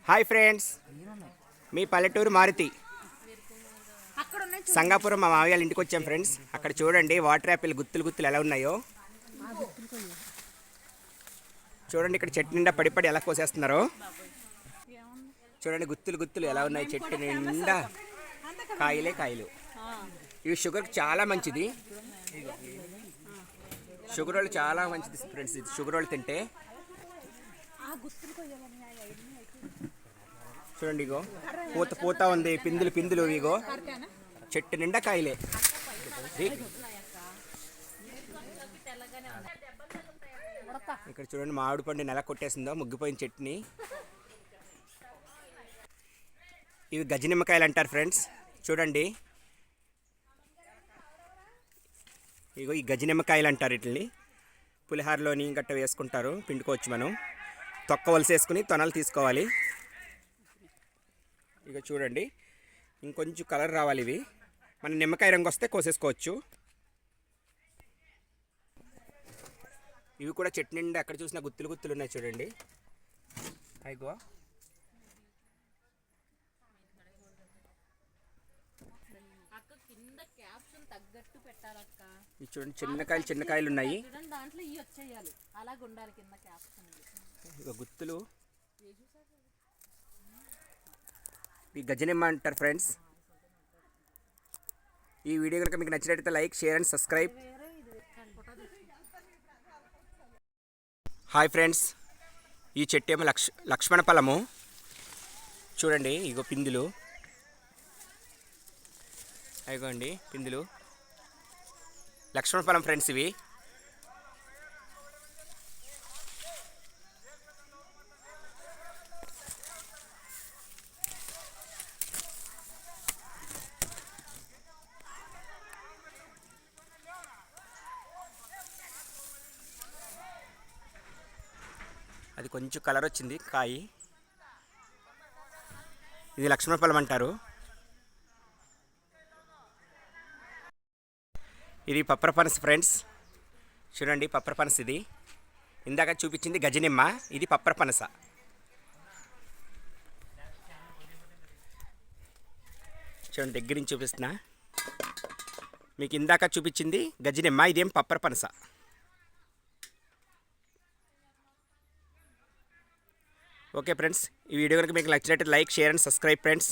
Hi friends, మీ పల్లెటూరు మారుతి సంగాపురం మా మావయ్య వాళ్ళ ఇంటికి వచ్చాం ఫ్రెండ్స్. అక్కడ చూడండి వాటర్ యాపిల్ గుత్తులు గుత్తులు ఎలా ఉన్నాయో చూడండి. ఇక్కడ చెట్టు నిండా పడిపడి ఎలా కోసేస్తున్నారో చూడండి. గుత్తులు గుత్తులు ఎలా ఉన్నాయి, చెట్టు నిండా కాయలే కాయలు. ఇవి షుగర్కి చాలా మంచిది. షుగర్ వాళ్ళు చాలా మంచిది ఫ్రెండ్స్. ఇది షుగర్ వాళ్ళు తింటే చూడండి. ఇగో పూత పూత ఉంది, పిందులు పిందులు. ఇగో చెట్టు నిండా కాయలే. ఇక్కడ చూడండి మామిడి పండు ఎలా కొట్టేసిందో ముగ్గిపోయిన చెట్టుని. ఇవి గజ నిమ్మకాయలు అంటారు ఫ్రెండ్స్. చూడండి ఇగో ఈ గజ నిమ్మకాయలు అంటారు. వీటిని పులిహారలోని గట్ట వేసుకుంటారు, పిండుకోవచ్చు. మనం తొక్క వలసేసుకుని తొనలు తీసుకోవాలి. ఇక చూడండి ఇంకొంచెం కలర్ రావాలి. ఇవి మన నిమ్మకాయ రంగు వస్తే కోసేసుకోవచ్చు. ఇవి కూడా చెట్టు నిండా ఎక్కడ చూసినా గుత్తులు గుత్తులు ఉన్నాయి చూడండి. అయిగో ఇవి చూడండి చిన్న కాయలు ఉన్నాయి. ఇక గుత్తులు ఈ గజనిమ్మ అంటారు ఫ్రెండ్స్. ఈ వీడియో కనుక మీకు నచ్చినట్లయితే like, share and subscribe. Hi friends, ఈ చెట్టు ఏమో లక్ష్మణ ఫలము. చూడండి ఇగో పిందులు. అయిగోండి పిందులు లక్ష్మణ ఫలం ఫ్రెండ్స్. ఇవి అది కొంచెం కలర్ వచ్చింది కాయి. ఇది లక్ష్మణ ఫలం అంటారు. ఇది పప్పరపనస ఫ్రెండ్స్. చూడండి పప్పరపనస. ఇది ఇందాక చూపించింది గజనిమ్మ, ఇది పప్పరపనస. చూడండి దగ్గర నుంచి చూపిస్తున్నా మీకు. ఇందాక చూపించింది గజనిమ్మ, ఇదేం పప్పరపనస. ఓకే ఫ్రెండ్స్, ఈ వీడియో కనుక మీకు నచ్చినట్టు like, share and subscribe friends.